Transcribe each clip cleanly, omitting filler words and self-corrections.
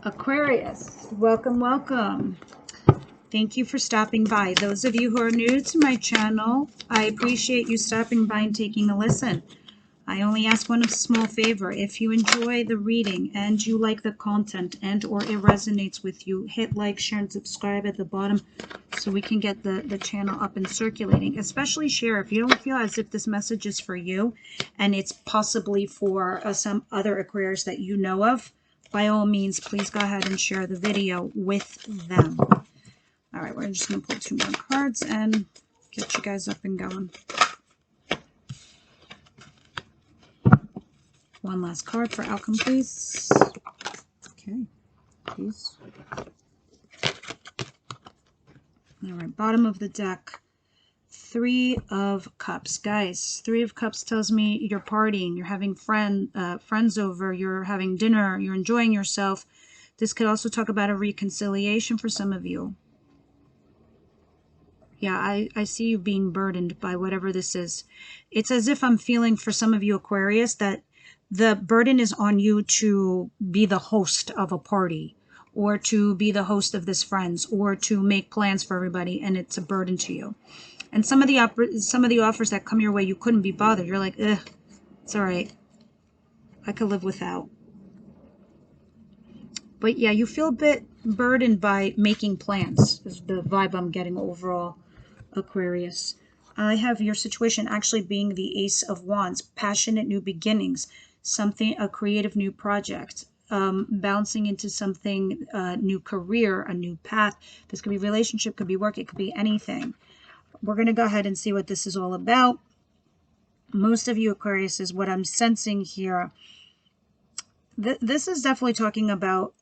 Aquarius, welcome, welcome. Thank you for stopping by. Those of you who are new to my channel, I appreciate you stopping by and taking a listen. I only ask one small favor. If you enjoy the reading and you like the content and or it resonates with you, hit like, share, and subscribe at the bottom so we can get the channel up and circulating. Especially share if you don't feel as if this message is for you and it's possibly for some other Aquarius that you know of. By all means, please go ahead and share the video with them. All right, we're just going to pull 2 more cards and get you guys up and going. One last card for outcome, please. Okay, please. All right, bottom of the deck. 3 of Cups. Guys, 3 of Cups tells me you're partying, you're having friends over, you're having dinner, you're enjoying yourself. This could also talk about a reconciliation for some of you. Yeah, I see you being burdened by whatever this is. It's as if I'm feeling for some of you Aquarius that the burden is on you to be the host of a party or to be the host of this friends or to make plans for everybody, and it's a burden to you. And some of the offers that come your way, you couldn't be bothered. You're like, ugh, it's all right. I could live without. But yeah, you feel a bit burdened by making plans is the vibe I'm getting overall, Aquarius. I have your situation actually being the Ace of Wands, passionate new beginnings, a creative new project, bouncing into something, new career, a new path. This could be relationship, could be work, it could be anything. We're going to go ahead and see what this is all about. Most of you Aquarius is what I'm sensing here. This is definitely talking about,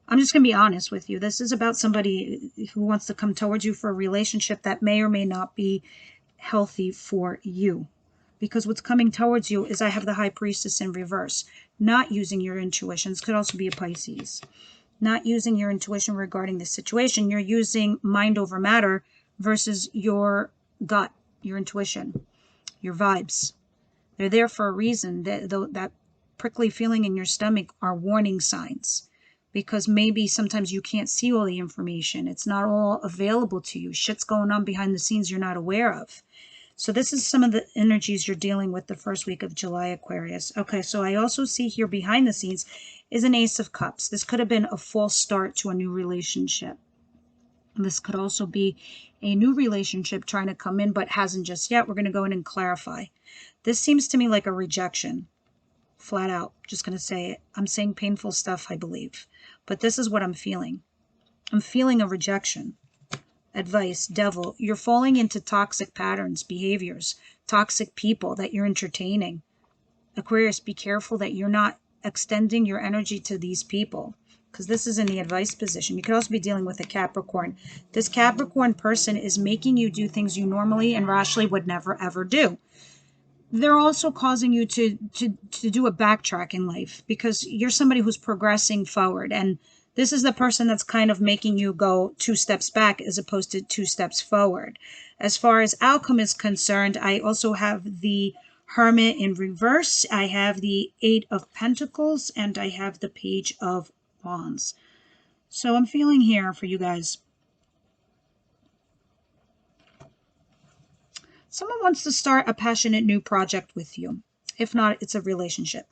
I'm just going to be honest with you. This is about somebody who wants to come towards you for a relationship that may or may not be healthy for you. Because what's coming towards you is I have the High Priestess in reverse. Not using your intuition. This could also be a Pisces. Not using your intuition regarding the situation. You're using mind over matter versus your gut, your intuition, your vibes. They're there for a reason. That prickly feeling in your stomach are warning signs. Because maybe sometimes you can't see all the information. It's not all available to you. Shit's going on behind the scenes you're not aware of. So this is some of the energies you're dealing with the first week of July, Aquarius. Okay, so I also see here behind the scenes is an Ace of Cups. This could have been a false start to a new relationship. This could also be a new relationship trying to come in but hasn't just yet. We're going to go in and clarify. This seems to me like a rejection. Flat out. Just going to say it. I'm saying painful stuff, I believe. But this is what I'm feeling. I'm feeling a rejection. Advice, devil, you're falling into toxic patterns, behaviors, toxic people that you're entertaining. Aquarius, be careful that you're not extending your energy to these people, because this is in the advice position. You could also be dealing with a Capricorn. This Capricorn person is making you do things you normally and rationally would never ever do. They're also causing you to do a backtrack in life because you're somebody who's progressing forward, and this is the person that's kind of making you go 2 steps back as opposed to 2 steps forward. As far as outcome is concerned, I also have the Hermit in reverse. I have the 8 of Pentacles, and I have the Page of Wands. So I'm feeling here for you guys. Someone wants to start a passionate new project with you. If not, it's a relationship.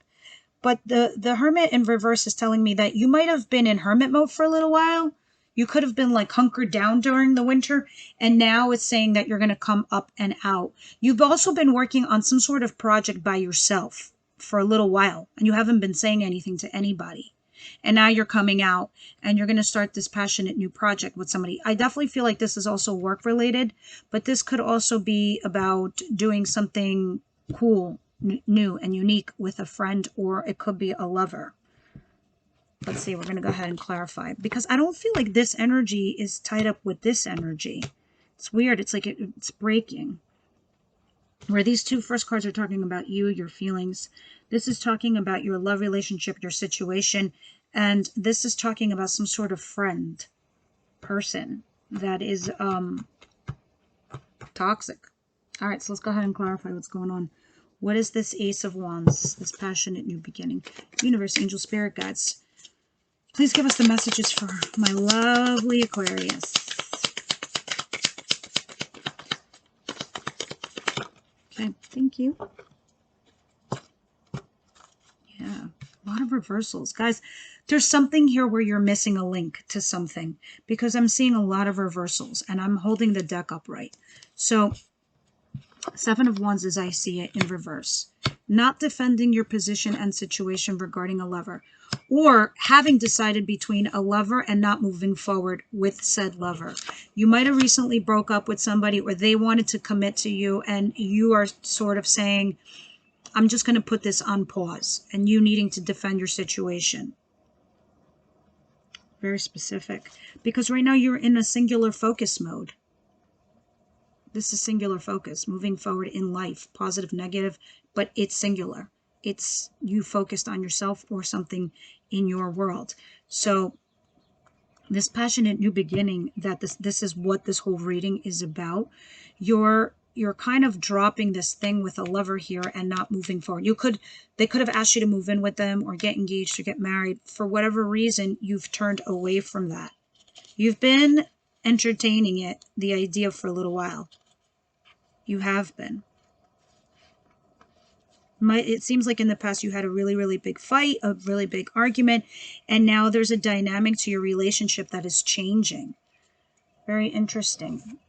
But the Hermit in reverse is telling me that you might have been in hermit mode for a little while. You could have been like hunkered down during the winter. And now it's saying that you're going to come up and out. You've also been working on some sort of project by yourself for a little while. And you haven't been saying anything to anybody. And now you're coming out and you're going to start this passionate new project with somebody. I definitely feel like this is also work related, but this could also be about doing something cool, new and unique with a friend, or it could be a lover. Let's see, we're going to go ahead and clarify because I don't feel like this energy is tied up with this energy. It's weird. It's like it's breaking. Where these 2 first cards are talking about you, your feelings. This is talking about your love relationship, your situation. And this is talking about some sort of friend, person that is toxic. All right, so let's go ahead and clarify what's going on. What is this Ace of Wands, this passionate new beginning? Universe, angel, spirit guides, please give us the messages for my lovely Aquarius. Okay, thank you. Yeah, a lot of reversals. Guys, there's something here where you're missing a link to something, because I'm seeing a lot of reversals, and I'm holding the deck upright. So, Seven of Wands as I see it in reverse. Not defending your position and situation regarding a lover, or having decided between a lover and not moving forward with said lover. You might have recently broke up with somebody, or they wanted to commit to you, and you are sort of saying, I'm just going to put this on pause, and you needing to defend your situation. Very specific, because right now you're in a singular focus mode. This is singular focus, moving forward in life, positive, negative, but it's singular. It's you focused on yourself or something in your world. So this passionate new beginning, that this is what this whole reading is about. You're kind of dropping this thing with a lover here and not moving forward. They could have asked you to move in with them or get engaged or get married. For whatever reason, you've turned away from that. You've been entertaining it, the idea, for a little while. You have been. It seems like in the past you had a really, really big fight, a really big argument, and now there's a dynamic to your relationship that is changing. Very interesting.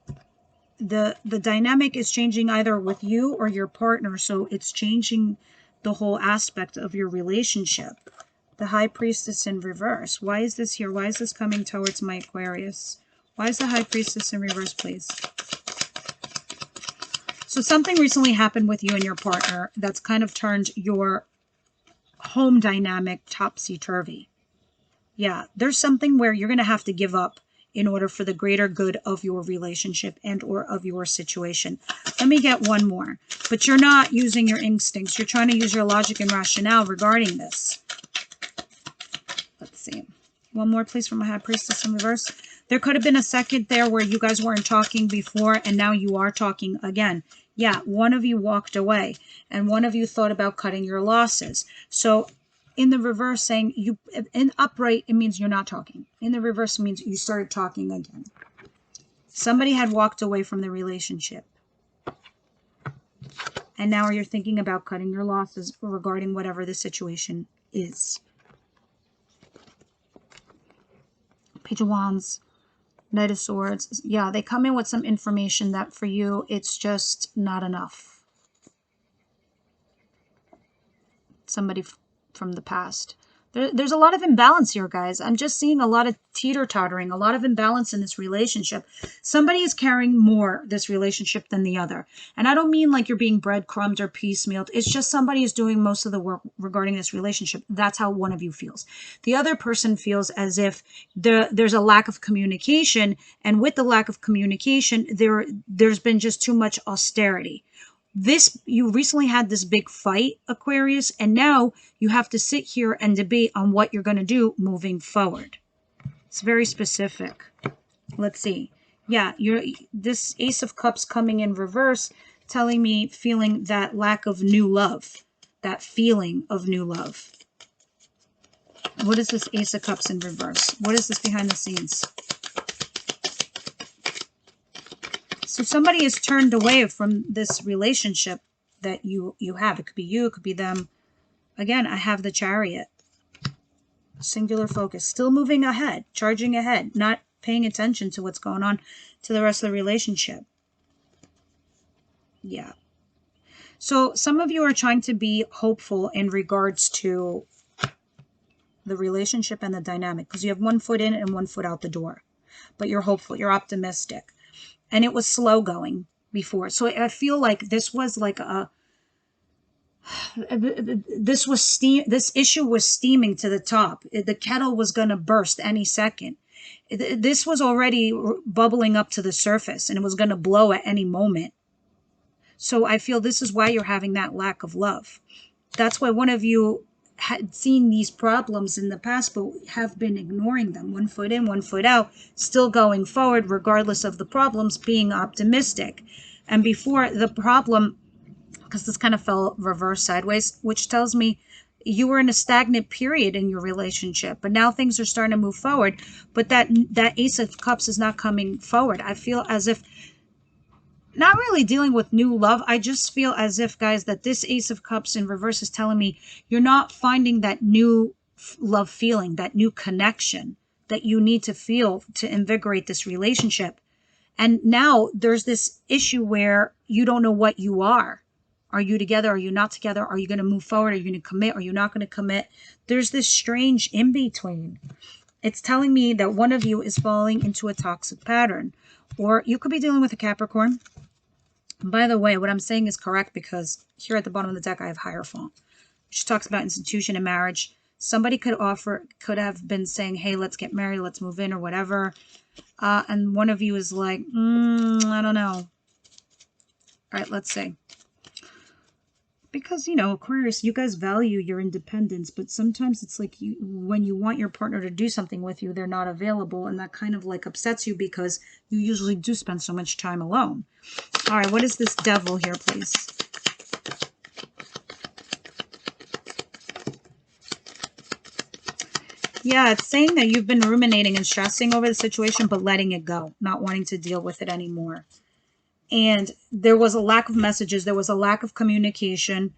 The dynamic is changing either with you or your partner, so it's changing the whole aspect of your relationship. The High Priestess in reverse. Why is this here? Why is this coming towards my Aquarius? Why is the High Priestess in reverse, please? So something recently happened with you and your partner that's kind of turned your home dynamic topsy-turvy. Yeah, there's something where you're going to have to give up in order for the greater good of your relationship and or of your situation. Let me get one more. But you're not using your instincts. You're trying to use your logic and rationale regarding this. Let's see. One more, please, from my High Priestess in reverse. There could have been a second there where you guys weren't talking before, and now you are talking again. Yeah, one of you walked away, and one of you thought about cutting your losses. So in the reverse, saying you, in upright, it means you're not talking. In the reverse, it means you started talking again. Somebody had walked away from the relationship, and now you're thinking about cutting your losses regarding whatever the situation is. Page of Wands. Knight of Swords. Yeah, they come in with some information that for you, it's just not enough. Somebody from the past. There's a lot of imbalance here, guys. I'm just seeing a lot of teeter-tottering, a lot of imbalance in this relationship. Somebody is carrying more this relationship than the other. And I don't mean like you're being breadcrumbed or piecemealed. It's just somebody is doing most of the work regarding this relationship. That's how one of you feels. The other person feels as if there's a lack of communication. And with the lack of communication, there's been just too much austerity. You recently had this big fight, Aquarius, and now you have to sit here and debate on what you're going to do moving forward. It's very specific. Let's see. Yeah, this Ace of Cups coming in reverse, telling me feeling that lack of new love, that feeling of new love. What is this Ace of Cups in reverse? What is this behind the scenes? So somebody has turned away from this relationship that you have. It could be you, it could be them. Again, I have the Chariot. Singular focus. Still moving ahead, charging ahead, not paying attention to what's going on to the rest of the relationship. Yeah. So some of you are trying to be hopeful in regards to the relationship and the dynamic, because you have one foot in and one foot out the door. But you're hopeful, you're optimistic. And it was slow going before. So I feel like this was like this issue was steaming to the top. The kettle was going to burst any second. This was already bubbling up to the surface, and it was going to blow at any moment. So I feel this is why you're having that lack of love. That's why one of you had seen these problems in the past, but have been ignoring them. One foot in, one foot out, still going forward, regardless of the problems, being optimistic. And before the problem because this kind of fell reverse sideways, which tells me you were in a stagnant period in your relationship, but now things are starting to move forward. But that Ace of Cups is not coming forward. I feel as if not really dealing with new love. I just feel as if, guys, that this Ace of Cups in reverse is telling me you're not finding that new love feeling, that new connection that you need to feel to invigorate this relationship. And now there's this issue where you don't know what you are. Are you together? Are you not together? Are you going to move forward? Are you going to commit? Are you not going to commit? There's this strange in-between. It's telling me that one of you is falling into a toxic pattern. Or you could be dealing with a Capricorn. By the way, what I'm saying is correct because here at the bottom of the deck, I have Hierophant, which talks about institution and marriage. Somebody could have been saying, hey, let's get married, let's move in or whatever. And one of you is like, I don't know. All right, let's see. Because, you know, Aquarius, you guys value your independence, but sometimes it's like when you want your partner to do something with you, they're not available, and that kind of like upsets you because you usually do spend so much time alone. All right, what is this Devil here, please? Yeah, it's saying that you've been ruminating and stressing over the situation, but letting it go, not wanting to deal with it anymore. And there was a lack of messages. There was a lack of communication.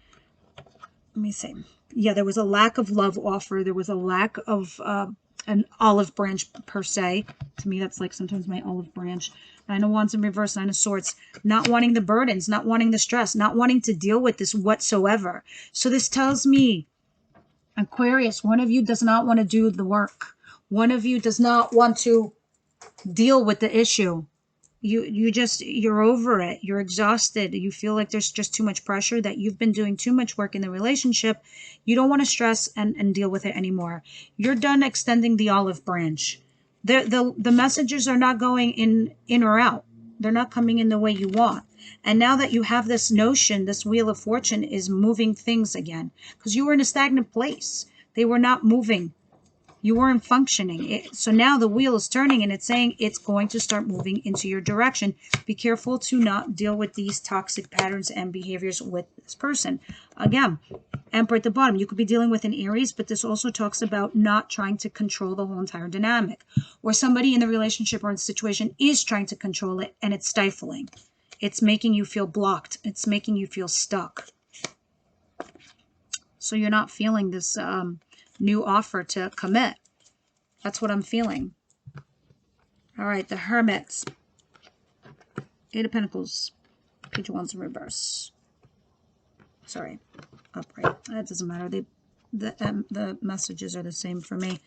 Let me see. Yeah, there was a lack of love offer. There was a lack of an olive branch per se. To me, that's like sometimes my olive branch. Nine of Wands in reverse, Nine of Swords. Not wanting the burdens, not wanting the stress, not wanting to deal with this whatsoever. So this tells me, Aquarius, one of you does not want to do the work. One of you does not want to deal with the issue. You're over it. You're exhausted. You feel like there's just too much pressure, that you've been doing too much work in the relationship. You don't want to stress and deal with it anymore. You're done extending the olive branch. The messages are not going in or out. They're not coming in the way you want. And now that you have this notion, this Wheel of Fortune is moving things again, because you were in a stagnant place. They were not moving. You weren't functioning. So now the wheel is turning and it's saying it's going to start moving into your direction. Be careful to not deal with these toxic patterns and behaviors with this person. Again, Emperor at the bottom. You could be dealing with an Aries, but this also talks about not trying to control the whole entire dynamic. Or somebody in the relationship or in the situation is trying to control it and it's stifling. It's making you feel blocked. It's making you feel stuck. So you're not feeling this new offer to commit. That's what I'm feeling. All right, the Hermit. Eight of Pentacles. Page of Wands in reverse. Sorry, upright. That doesn't matter. The messages are the same for me.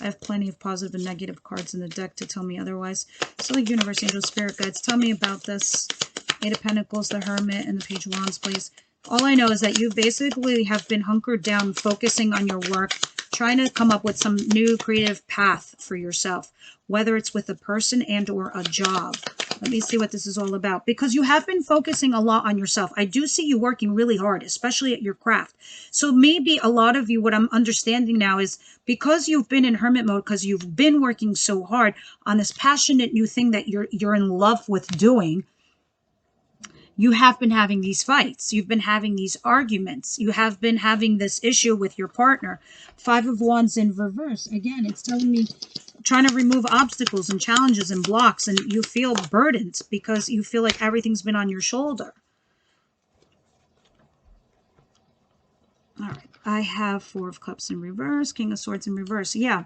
I have plenty of positive and negative cards in the deck to tell me otherwise. So the universe, angel, spirit guides, tell me about this. Eight of Pentacles, the Hermit, and the Page of Wands, please. All I know is that you basically have been hunkered down, focusing on your work, trying to come up with some new creative path for yourself, whether it's with a person and or a job. Let me see what this is all about, because you have been focusing a lot on yourself. I do see you working really hard, especially at your craft. So maybe a lot of you, what I'm understanding now is because you've been in hermit mode, because you've been working so hard on this passionate new thing that you're in love with doing, you have been having these fights. You've been having these arguments. You have been having this issue with your partner. Five of Wands in reverse. Again, it's telling me trying to remove obstacles and challenges and blocks, and you feel burdened because you feel like everything's been on your shoulder. All right. I have Four of Cups in reverse, King of Swords in reverse. Yeah.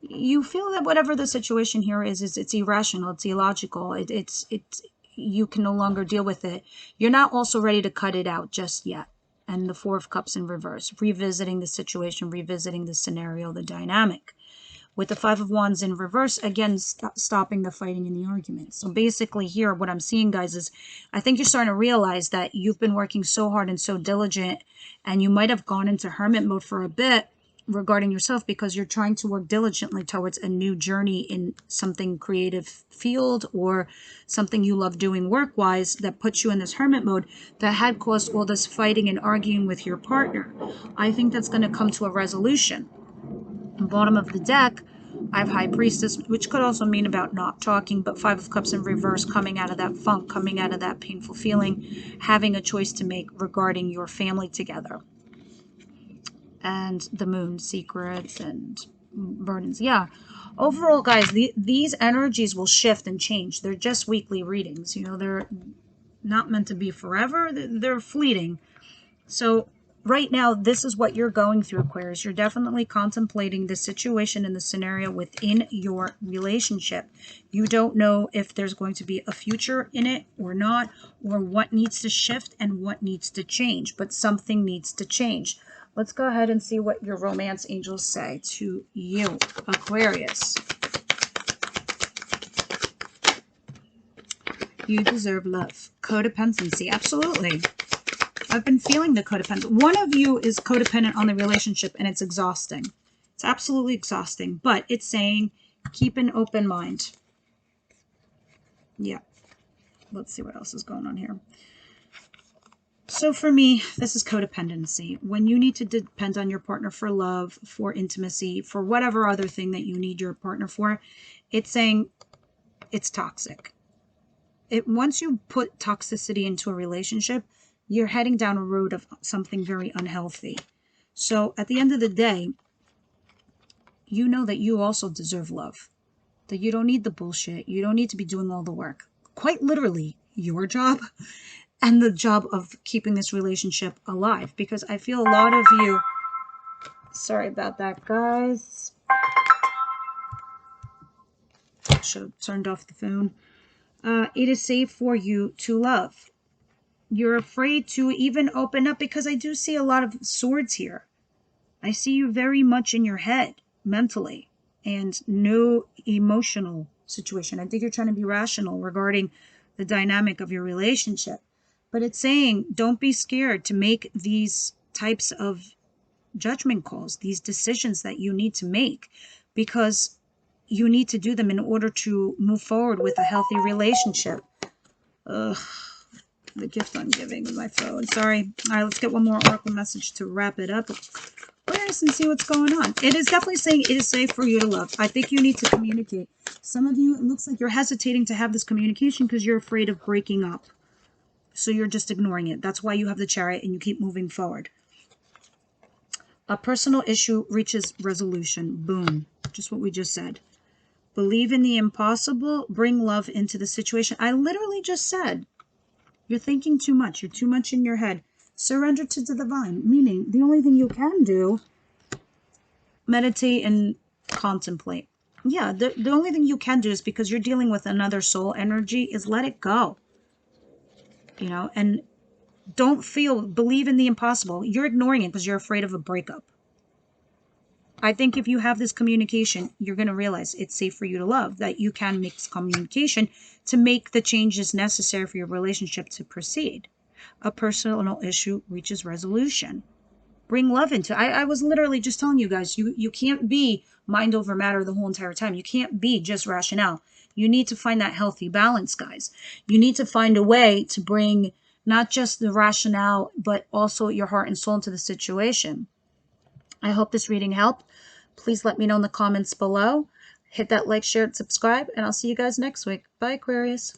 You feel that whatever the situation here is it's irrational. It's illogical. It's you can no longer deal with it. You're not also ready to cut it out just yet. And the Four of Cups in reverse, revisiting the situation, revisiting the scenario, the dynamic. With the Five of Wands in reverse, again, stopping the fighting and the arguments. So basically here, what I'm seeing, guys, is I think you're starting to realize that you've been working so hard and so diligent, and you might have gone into hermit mode for a bit regarding yourself because you're trying to work diligently towards a new journey in something creative field or something you love doing work-wise that puts you in this hermit mode that had caused all this fighting and arguing with your partner. I think that's going to come to a resolution. Bottom of the deck, I have High Priestess, which could also mean about not talking, but Five of Cups in reverse, coming out of that funk, coming out of that painful feeling, having a choice to make regarding your family together. And the Moon, secrets and burdens. Yeah. Overall, guys, these energies will shift and change. They're just weekly readings. You know, they're not meant to be forever. They're fleeting. So right now, this is what you're going through, Aquarius. You're definitely contemplating the situation and the scenario within your relationship. You don't know if there's going to be a future in it or not, or what needs to shift and what needs to change, but something needs to change. Let's go ahead and see what your romance angels say to you, Aquarius. You deserve love. Codependency. Absolutely. I've been feeling the codependent. One of you is codependent on the relationship, and it's exhausting. It's absolutely exhausting, but it's saying keep an open mind. Yeah. Let's see what else is going on here. So for me, this is codependency. When you need to depend on your partner for love, for intimacy, for whatever other thing that you need your partner for, it's saying it's toxic. Once you put toxicity into a relationship, you're heading down a road of something very unhealthy. So at the end of the day, you know that you also deserve love. That you don't need the bullshit. You don't need to be doing all the work. Quite literally, your job and the job of keeping this relationship alive. Because I feel a lot of you... Sorry about that, guys. Should have turned off the phone. It is safe for you to love. You're afraid to even open up because I do see a lot of swords here. I see you very much in your head mentally and no emotional situation. I think you're trying to be rational regarding the dynamic of your relationship. But it's saying don't be scared to make these types of judgment calls, these decisions that you need to make, because you need to do them in order to move forward with a healthy relationship. Ugh. The gift I'm giving with my phone. Sorry. All right, let's get one more oracle message to wrap it up. Aquarius, and see what's going on. It is definitely saying it is safe for you to love. I think you need to communicate. Some of you, it looks like you're hesitating to have this communication because you're afraid of breaking up. So you're just ignoring it. That's why you have the Chariot and you keep moving forward. A personal issue reaches resolution. Boom. Just what we just said. Believe in the impossible. Bring love into the situation. I literally just said, you're thinking too much. You're too much in your head. Surrender to the divine, meaning the only thing you can do, meditate and contemplate. Yeah, the only thing you can do is because you're dealing with another soul energy is let it go. You know, and don't believe in the impossible. You're ignoring it because you're afraid of a breakup. I think if you have this communication, you're going to realize it's safe for you to love, that you can mix communication to make the changes necessary for your relationship to proceed. A personal issue reaches resolution. Bring love into it. I was literally just telling you guys, you can't be mind over matter the whole entire time. You can't be just rationale. You need to find that healthy balance, guys. You need to find a way to bring not just the rationale, but also your heart and soul into the situation. I hope this reading helped. Please let me know in the comments below. Hit that like, share, and subscribe, and I'll see you guys next week. Bye, Aquarius.